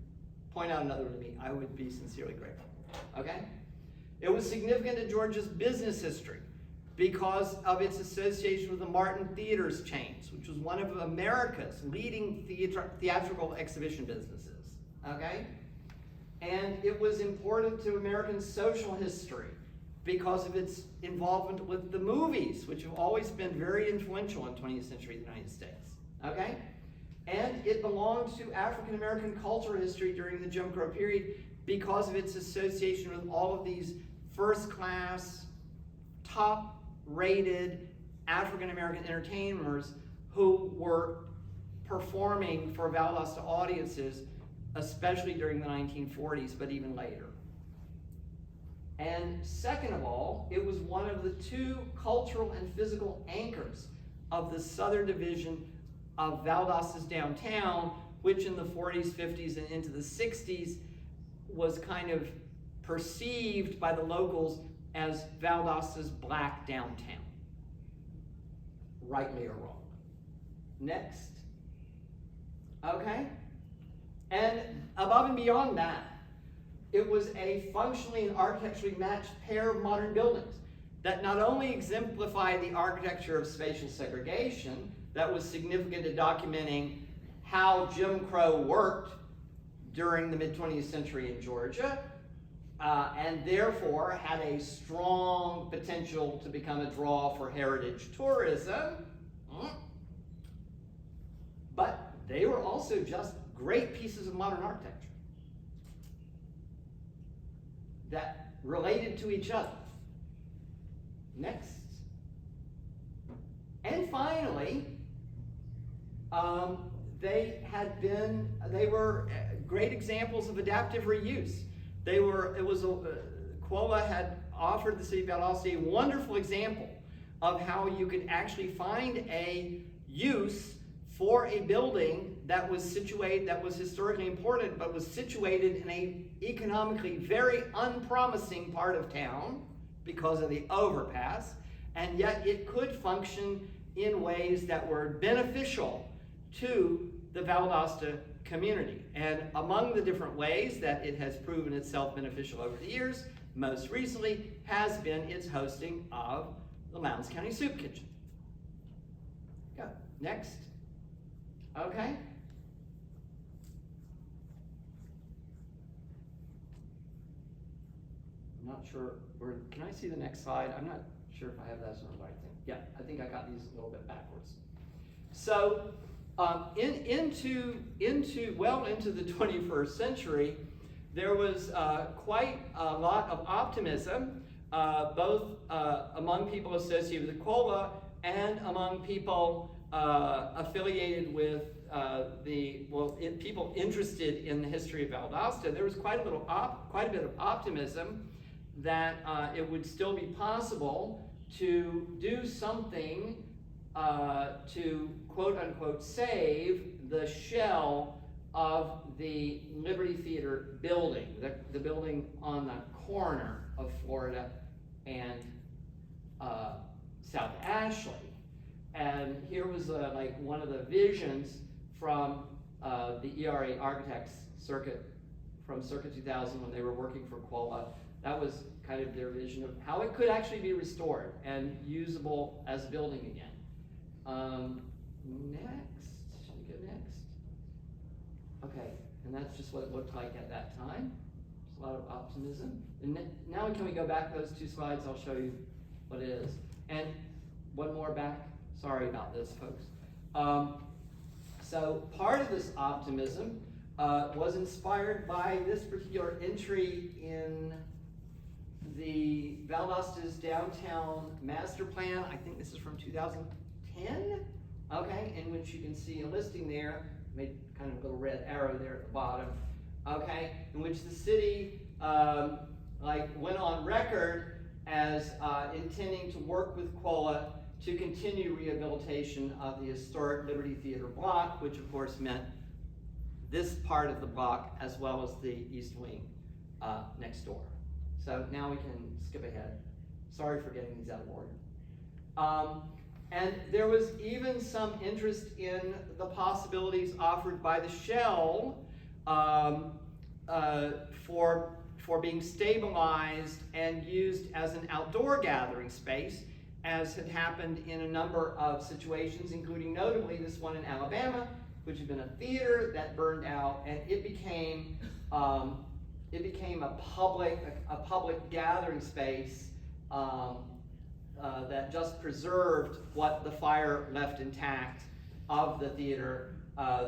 point out another one to me, I would be sincerely grateful. Okay? It was significant to Georgia's business history because of its association with the Martin Theaters chains, which was one of America's leading theatrical exhibition businesses. Okay? And it was important to American social history because of its involvement with the movies, which have always been very influential in 20th century United States. Okay? And it belonged to African American cultural history during the Jim Crow period because of its association with all of these first-class, top-rated African American entertainers who were performing for Valdosta audiences, especially during the 1940s, but even later. And second of all, it was one of the two cultural and physical anchors of the southern division of Valdosta's downtown, which in the 40s, 50s, and into the 60s was kind of perceived by the locals as Valdosta's black downtown. Rightly or wrong. Next. Okay? And above and beyond that, it was a functionally and architecturally matched pair of modern buildings that not only exemplified the architecture of spatial segregation that was significant in documenting how Jim Crow worked during the mid-20th century in Georgia, and therefore had a strong potential to become a draw for heritage tourism, but they were also just great pieces of modern architecture that related to each other. Next. And finally, they were great examples of adaptive reuse. QUOLA had offered the city of Valdosta a wonderful example of how you could actually find a use for a building that was historically important, but was situated in a economically very unpromising part of town because of the overpass, and yet it could function in ways that were beneficial to the Valdosta community. And among the different ways that it has proven itself beneficial over the years, most recently has been its hosting of the Lowndes County Soup Kitchen. Go. Next. Okay. I'm not sure, can I see the next slide? I'm not sure if I have that as the right thing. Yeah, I think I got these a little bit backwards. So, well into the 21st century, there was quite a lot of optimism, both among people associated with the QUOLA and among people affiliated with people interested in the history of Valdosta. There was quite a bit of optimism that it would still be possible to do something to quote unquote save the shell of the Liberty Theater building, the building on the corner of Florida and South Ashley. And here was like one of the visions from the ERA Architects Circuit from circa 2000 when they were working for QUOLA. That was kind of their vision of how it could actually be restored and usable as a building again. Next, should we go next? Okay, and that's just what it looked like at that time. There's a lot of optimism. And now can we go back those 2 slides? I'll show you what it is. And one more back. Sorry about this, folks. So part of this optimism was inspired by this particular entry in the Valdosta's downtown master plan. I think this is from 2010, okay, in which you can see a listing there, made kind of a little red arrow there at the bottom, okay, in which the city went on record as intending to work with QUOLA to continue rehabilitation of the historic Liberty Theater block, which of course meant this part of the block as well as the east wing next door. So now we can skip ahead. Sorry for getting these out of order. And there was even some interest in the possibilities offered by the shell for being stabilized and used as an outdoor gathering space, as had happened in a number of situations, including notably this one in Alabama, which had been a theater that burned out, and it became a public gathering space that just preserved what the fire left intact of the theater.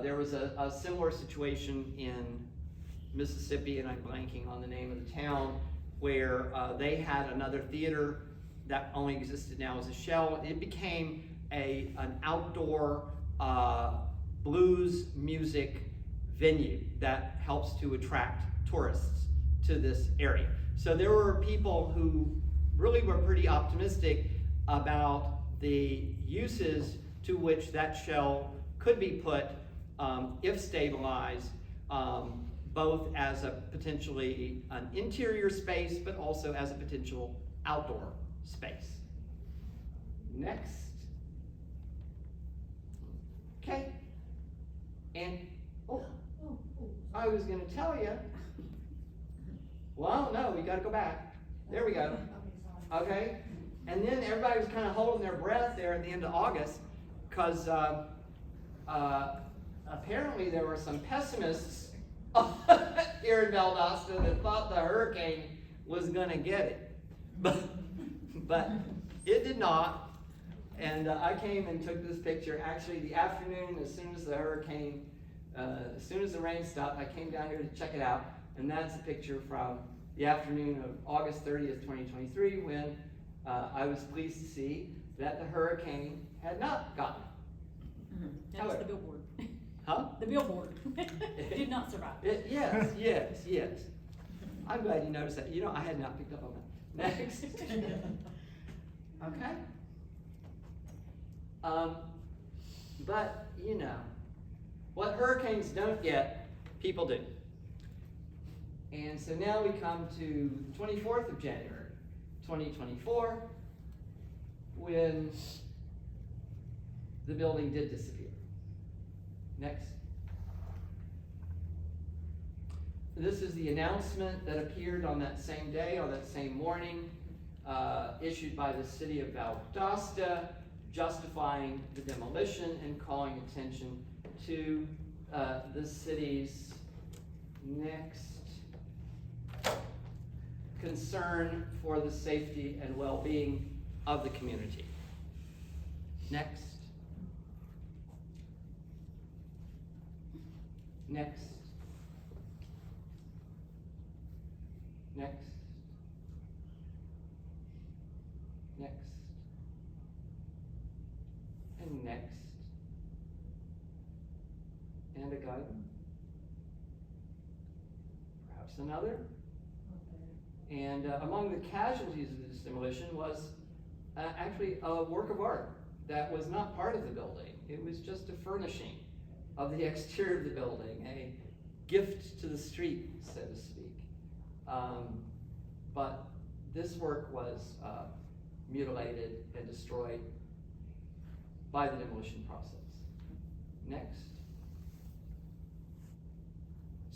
There was a similar situation in Mississippi, and I'm blanking on the name of the town, where they had another theater that only existed now as a shell. It became an outdoor blues music venue that helps to attract tourists to this area. So there were people who really were pretty optimistic about the uses to which that shell could be put if stabilized, both as a potentially an interior space, but also as a potential outdoor space. Next. Okay. And, I was going to tell you. Well, no, we got to go back. There we go. Okay. And then everybody was kind of holding their breath there at the end of August, because apparently there were some pessimists here in Valdosta that thought the hurricane was going to get it. But it did not. And I came and took this picture actually the afternoon as soon as the hurricane, as soon as the rain stopped. I came down here to check it out, and that's a picture from the afternoon of August 30th, 2023, when I was pleased to see that the hurricane had not gotten it. That was the billboard. Huh? The billboard did not survive. Yes. I'm glad you noticed that. You know, I had not picked up on that. Next. Okay. But, you know, what hurricanes don't get, people do. And so now we come to 24th of January, 2024, when the building did disappear. Next. This is the announcement that appeared on that same day, on that same morning, issued by the city of Valdosta, justifying the demolition and calling attention to the city's next concern for the safety and well-being of the community. Next. Next. Next. Next. And next. And a gun. Perhaps another. And among the casualties of this demolition was actually a work of art that was not part of the building. It was just a furnishing of the exterior of the building, a gift to the street, so to speak. But this work was mutilated and destroyed by the demolition process. Next.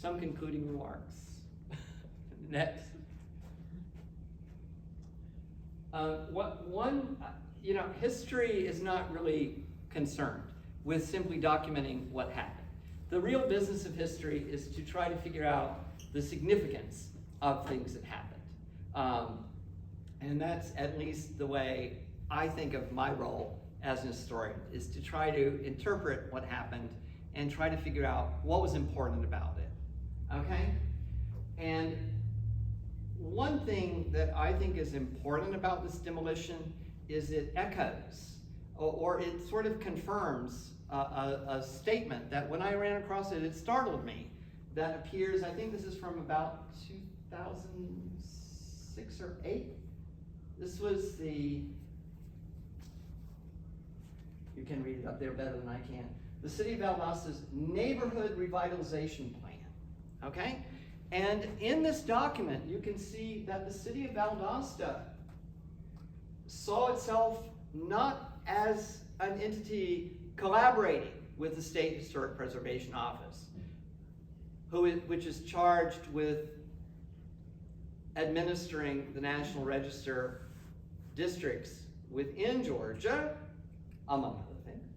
some concluding remarks. Next. History is not really concerned with simply documenting what happened. The real business of history is to try to figure out the significance of things that happened. And that's at least the way I think of my role as an historian, is to try to interpret what happened and try to figure out what was important about it, okay? And one thing that I think is important about this demolition is it echoes, or it sort of confirms a statement that when I ran across it, it startled me, that appears, I think this is from about 2006 or 8. This was the, you can read it up there better than I can, the City of Valdosta's Neighborhood Revitalization Plan, okay? And in this document, you can see that the City of Valdosta saw itself not as an entity collaborating with the State Historic Preservation Office, which is charged with administering the National Register districts within Georgia, among other things,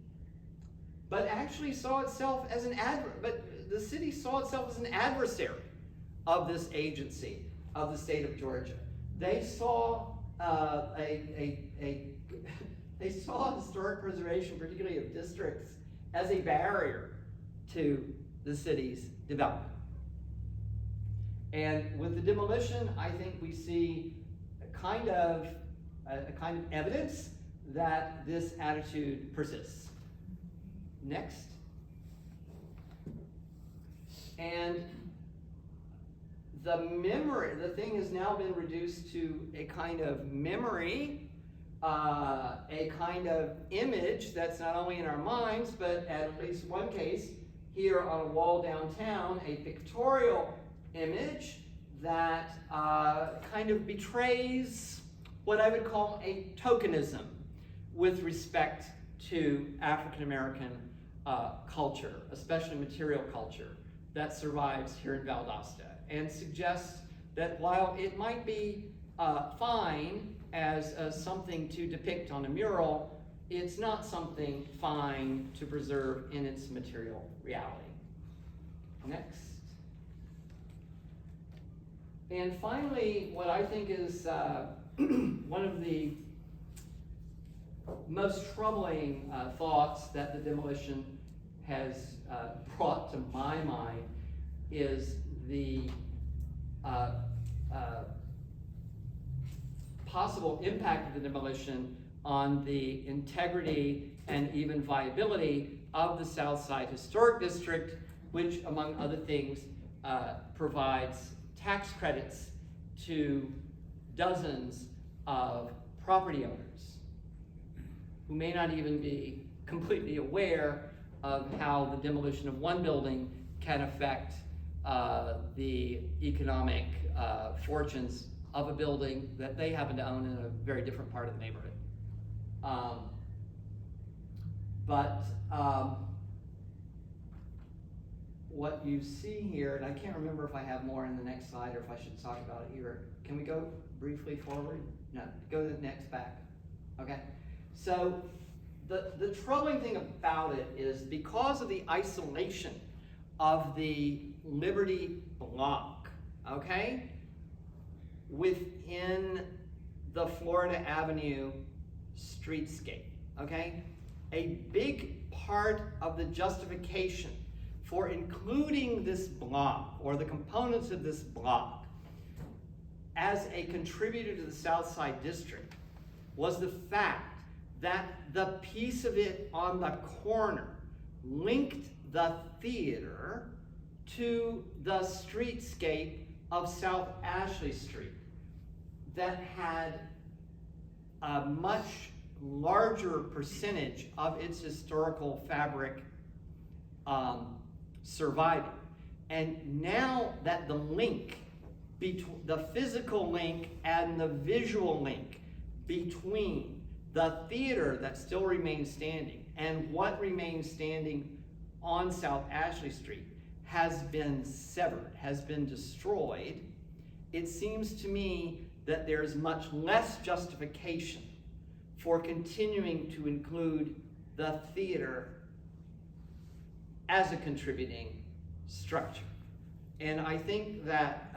but actually saw itself as the city saw itself as an adversary of this agency of the state of Georgia. They saw they saw historic preservation, particularly of districts, as a barrier to the city's development. And with the demolition, I think we see a kind of evidence that this attitude persists. Next. And the thing has now been reduced to a kind of memory, a kind of image that's not only in our minds, but at least one case here on a wall downtown, a pictorial image that kind of betrays what I would call a tokenism with respect to African American culture, especially material culture, that survives here in Valdosta, and suggests that while it might be fine as something to depict on a mural, it's not something fine to preserve in its material reality. Next. And finally, what I think is one of the most troubling thoughts that the demolition has brought to my mind is the possible impact of the demolition on the integrity and even viability of the Southside Historic District, which, among other things, provides tax credits to dozens of property owners who may not even be completely aware of how the demolition of one building can affect the economic fortunes of a building that they happen to own in a very different part of the neighborhood. What you see here, and I can't remember if I have more in the next slide or if I should talk about it here. Can we go briefly forward? No, go to the next back. Okay. So the troubling thing about it is because of the isolation of the Liberty block, okay, within the Florida Avenue streetscape, okay, a big part of the justification for including this block or the components of this block as a contributor to the Southside District was the fact that the piece of it on the corner linked the theater to the streetscape of South Ashley Street that had a much larger percentage of its historical fabric surviving. And now that the link, the physical link and the visual link between the theater that still remains standing and what remains standing on South Ashley Street has been severed, has been destroyed, it seems to me that there's much less justification for continuing to include the theater as a contributing structure. And I think that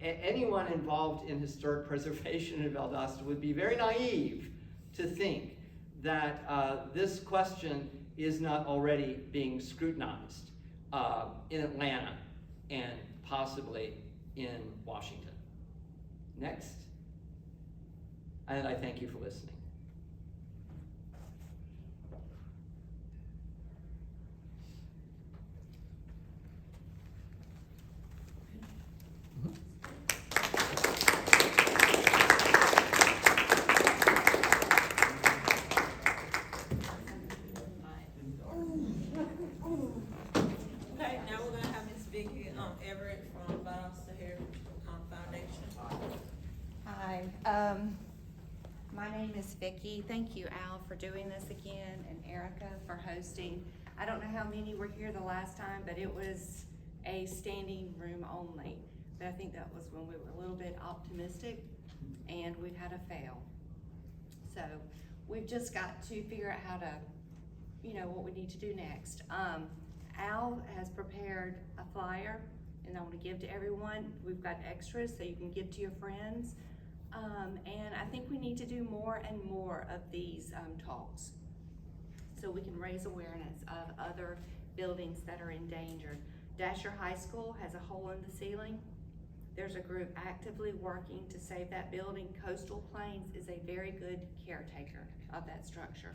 anyone involved in historic preservation in Valdosta would be very naive to think that this question is not already being scrutinized in Atlanta and possibly in Washington. Next. And I thank you for listening. Okay, now we're gonna have Ms. Vicki Everett from Valdosta here, Foundation. Hi, my name is Vicki. Thank you, Al, for doing this again, and Erica for hosting. I don't know how many were here the last time, but it was a standing room only. But I think that was when we were a little bit optimistic, and we've had a fail. So we've just got to figure out how to, what we need to do next. Al has prepared a flyer, and I want to give to everyone. We've got extras so you can give to your friends. And I think we need to do more and more of these talks so we can raise awareness of other buildings that are endangered. Dasher High School has a hole in the ceiling. There's a group actively working to save that building. Coastal Plains is a very good caretaker of that structure.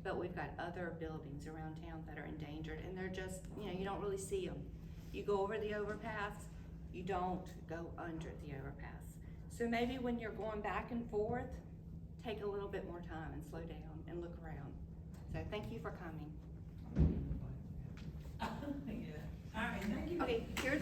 But we've got other buildings around town that are endangered, and they're just, you don't really see them. You go over the overpass, you don't go under the overpass. So maybe when you're going back and forth, take a little bit more time and slow down and look around. So thank you for coming. Yeah, all right, thank you. Okay, here's